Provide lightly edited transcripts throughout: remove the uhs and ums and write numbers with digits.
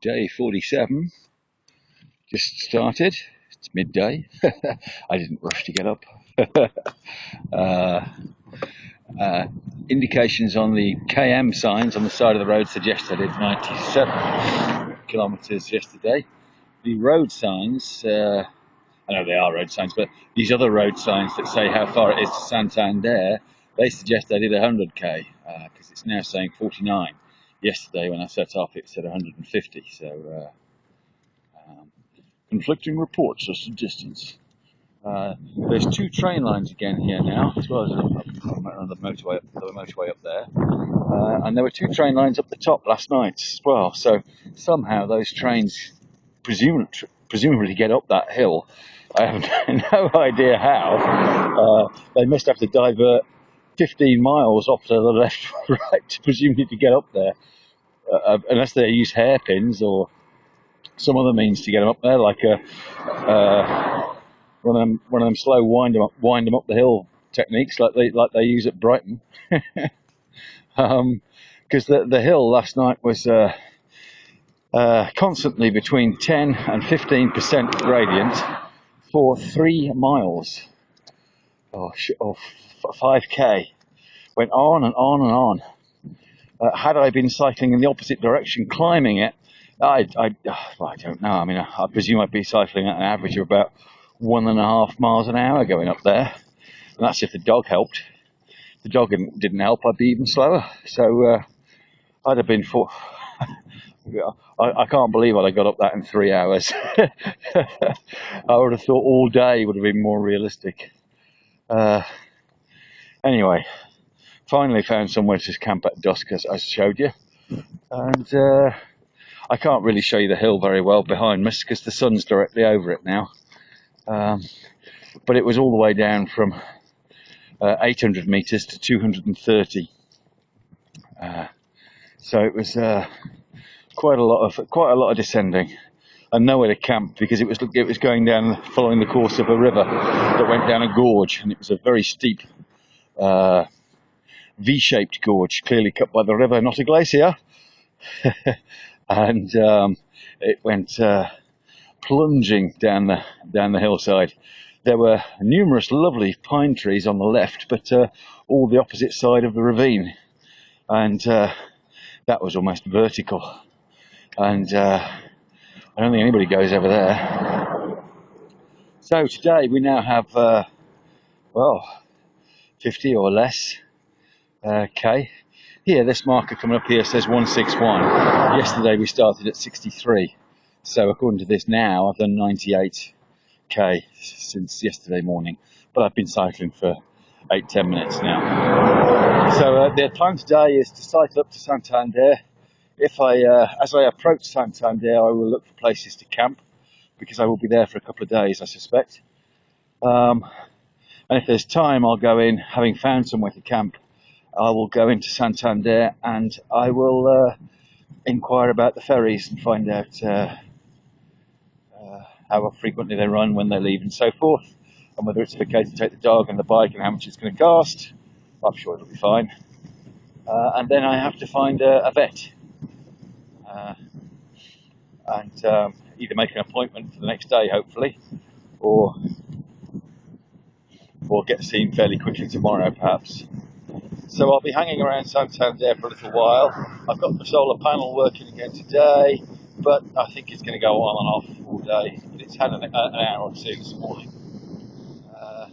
Day 47 just started. It's midday. I didn't rush to get up. uh, Indications on the KM signs on the side of the road suggest I did 97 kilometres yesterday. The road signs, I know they are road signs, but these other road signs that say how far it is to Santander, they suggest I did 100k, because it's now saying 49. Yesterday when I set off it said 150, so conflicting reports as to distance. There's two train lines again here now, as well as the motorway up there. And there were two train lines up the top last night as well, so somehow those trains presumably get up that hill. I have no idea how. They must have to divert 15 miles off to the left right, presumably to get up there, unless they use hairpins or some other means to get them up there, like one of them slow wind them up the hill techniques, like they use at Brighton. Because the hill last night was constantly between 10 and 15% gradient for 3 miles. 5k. Went on and on and on. Had I been cycling in the opposite direction, climbing it, I don't know. I mean, I presume I'd be cycling at an average of about 1.5 miles an hour going up there, and that's if the dog helped. If the dog didn't help, I'd be even slower. So I'd have been for. I can't believe I got up that in 3 hours. I would have thought all day would have been more realistic. Anyway, finally found somewhere to camp at dusk, as I showed you, and I can't really show you the hill very well behind me because the sun's directly over it now. But it was all the way down from 800 meters to 230. So it was quite a lot of descending, and nowhere to camp because it was going down following the course of a river that went down a gorge, and it was a very steep V-shaped gorge, clearly cut by the river, not a glacier. And it went plunging down the hillside. There were numerous lovely pine trees on the left, but all the opposite side of the ravine, and that was almost vertical. And I don't think anybody goes over there. So today we now have 50 or less k. Here, this marker coming up here says 161. Yesterday we started at 63. So according to this now, I've done 98k since yesterday morning. But I've been cycling for 8-10 minutes now. So the plan today is to cycle up to Santander. As I approach Santander, I will look for places to camp, because I will be there for a couple of days, I suspect. And if there's time, I'll go in, having found somewhere to camp. I will go into Santander and I will inquire about the ferries and find out how frequently they run, when they leave and so forth, and whether it's okay to take the dog and the bike and how much it's going to cost. I'm sure it'll be fine. And then I have to find a vet and either make an appointment for the next day, hopefully, or get seen fairly quickly tomorrow, perhaps. So I'll be hanging around Santander for a little while. I've got the solar panel working again today, but I think it's going to go on and off all day. But it's had an hour or two this morning. I'll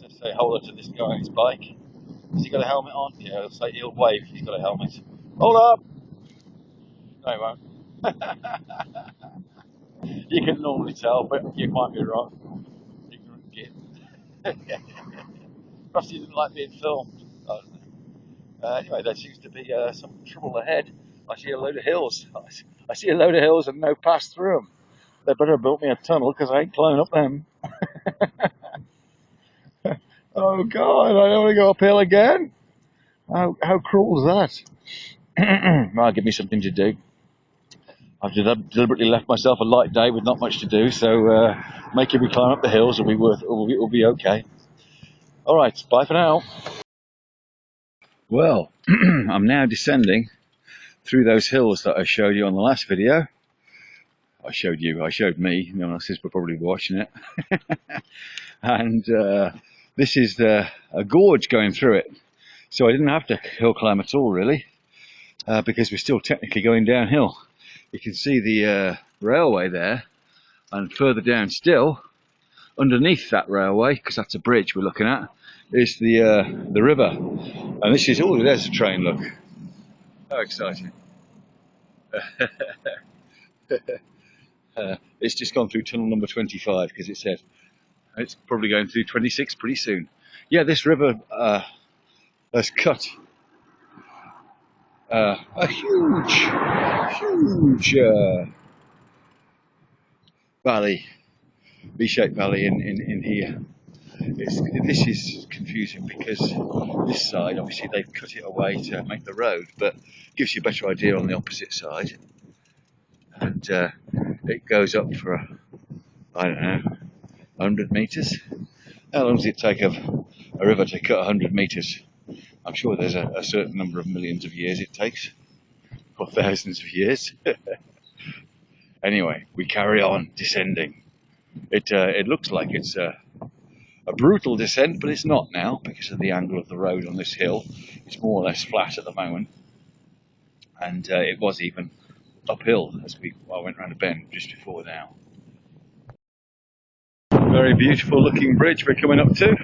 just say hello to this guy on his bike. Has he got a helmet on? Yeah, he'll wave if he's got a helmet. Hold up! No, he won't. You can normally tell, but you might be wrong. Ignorant git. Perhaps he didn't like being filmed. I don't know. Anyway, there seems to be some trouble ahead. I see a load of hills. I see a load of hills and no pass through them. They better have built me a tunnel because I ain't climbing up them. Oh God, I don't want to go uphill again. How cruel is that? Well, give me something to do. I've deliberately left myself a light day with not much to do, so making me climb up the hills will be okay. All right, bye for now. Well, I'm now descending through those hills that I showed you on the last video. I showed me, no one else is probably watching it. And this is a gorge going through it. So I didn't have to hill climb at all really, because we're still technically going downhill. You can see the railway there, and further down still, underneath that railway, because that's a bridge we're looking at, is the river. And this is, oh, there's a train, look. How exciting. It's just gone through tunnel number 25, because it said it's probably going through 26 pretty soon. Yeah, this river has cut a huge valley, V-shaped valley in here. This is confusing because this side, obviously they've cut it away to make the road, but gives you a better idea on the opposite side. And it goes up for, I don't know, 100 metres. How long does it take a river to cut 100 metres? I'm sure there's a certain number of millions of years it takes, or thousands of years. Anyway, we carry on descending. It looks like it's a brutal descent, but it's not now because of the angle of the road on this hill. It's more or less flat at the moment, and it was even uphill as I went round a bend just before now. Very beautiful looking bridge we're coming up to.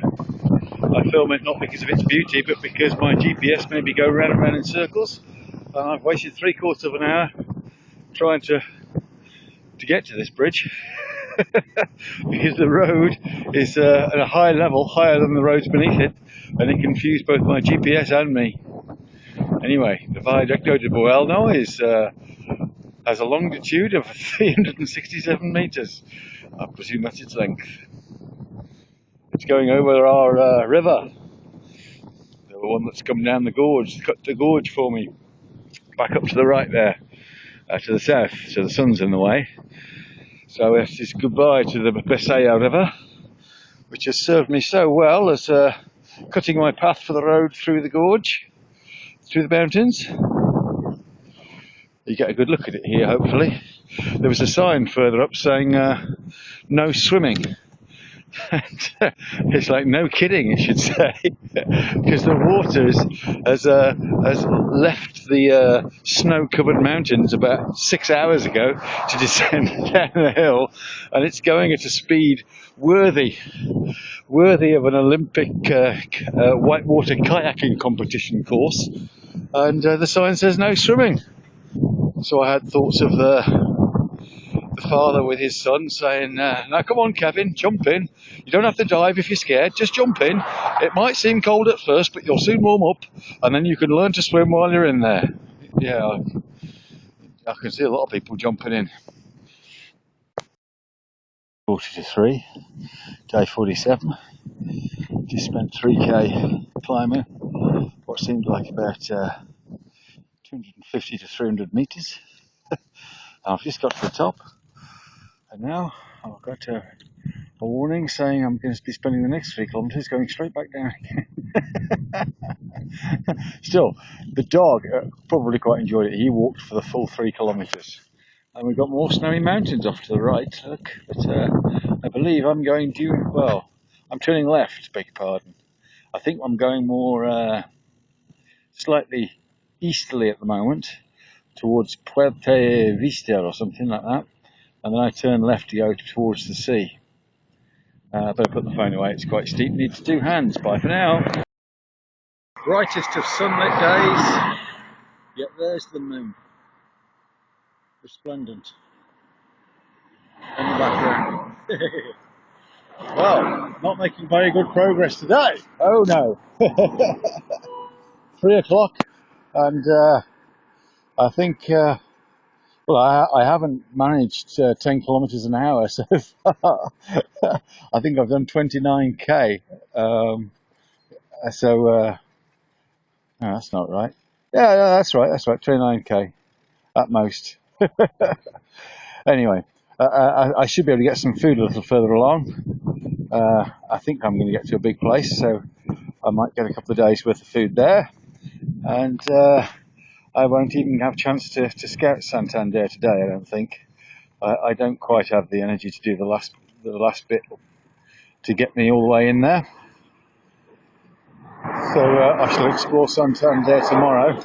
I film it not because of its beauty, but because my GPS made me go round and round in circles, and I've wasted 3/4 of an hour trying to get to this bridge. Because the road is at a high level, higher than the roads beneath it, and it confused both my GPS and me. Anyway, the Viaducto de Buelno has a longitude of 367 metres. I presume that's its length. It's going over our river, the one that's come down the gorge, cut the gorge for me, back up to the right there, to the south, so the sun's in the way. So this is goodbye to the Besaya River, which has served me so well as cutting my path for the road through the gorge, through the mountains. You get a good look at it here, hopefully. There was a sign further up saying no swimming. It's like, no kidding, it should say, because the water has left the snow-covered mountains about 6 hours ago to descend down the hill, and it's going at a speed worthy of an Olympic whitewater kayaking competition course, and the sign says no swimming. So I had thoughts of the father with his son saying, now come on Kevin, jump in. You don't have to dive if you're scared, just jump in. It might seem cold at first, but you'll soon warm up, and then you can learn to swim while you're in there. Yeah, I can see a lot of people jumping in. 3, day 47. Just spent 3k climbing what seemed like about 250 to 300 metres. I've just got to the top, and now I've got a warning saying I'm going to be spending the next 3 kilometres going straight back down again. Still, the dog probably quite enjoyed it. He walked for the full 3 kilometres. And we've got more snowy mountains off to the right, look. But I believe I'm going due, well, I'm turning left, beg your pardon. I think I'm going more slightly easterly at the moment, towards Puente Vista or something like that. And then I turn left to go towards the sea. Better put the phone away, it's quite steep, needs 2 hands. Bye for now. Brightest of sunlit days, yet there's the moon. Resplendent. In the background. Well, not making very good progress today. Oh no. 3 o'clock, and I think, well, I haven't managed 10 kilometres an hour so far. I think I've done 29k. No, that's not right. Yeah, that's right, 29k at most. Anyway, I should be able to get some food a little further along. I think I'm going to get to a big place, so I might get a couple of days worth of food there. And I won't even have a chance to scout Santander today, I don't think. I don't quite have the energy to do the last bit to get me all the way in there. So I shall explore Santander tomorrow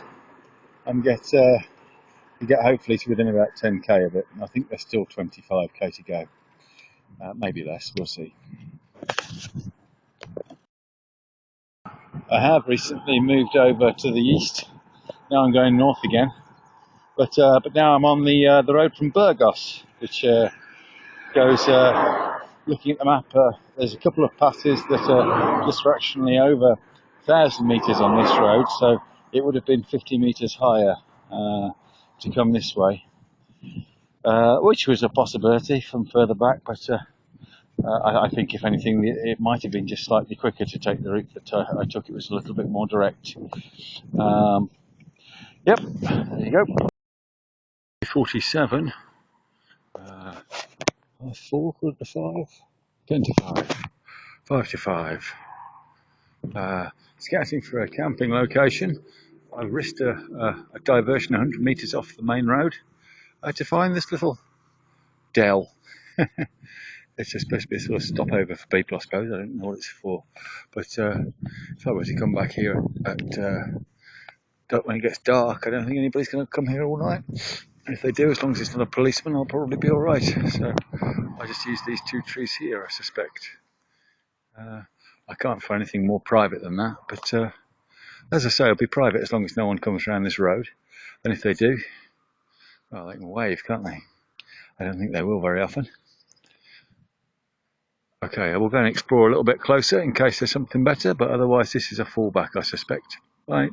and get hopefully to within about 10k of it. I think there's still 25k to go, maybe less. We'll see. I have recently moved over to the east. Now I'm going north again, but now I'm on the road from Burgos, which goes. Looking at the map, there's a couple of passes that are just fractionally over 1,000 metres on this road, so it would have been 50 metres higher to come this way, which was a possibility from further back, but I think if anything it might have been just slightly quicker to take the route that I took. It was a little bit more direct. Yep, there you go. 47, 4 quarter to 5, 10 to 5, 5 to 5. Scouting for a camping location. I risked a diversion 100 metres off the main road to find this little dell. It's just supposed to be a sort of stopover for people, I suppose. I don't know what it's for. But if I were to come back here when it gets dark, I don't think anybody's going to come here all night. If they do, as long as it's not a policeman, I'll probably be all right. So I just use these 2 trees here, I suspect. I can't find anything more private than that, but as I say, it'll be private as long as no one comes around this road. And if they do, well, they can wave, can't they? I don't think they will very often. Okay, we'll go and explore a little bit closer in case there's something better, but otherwise this is a fallback, I suspect. Bye.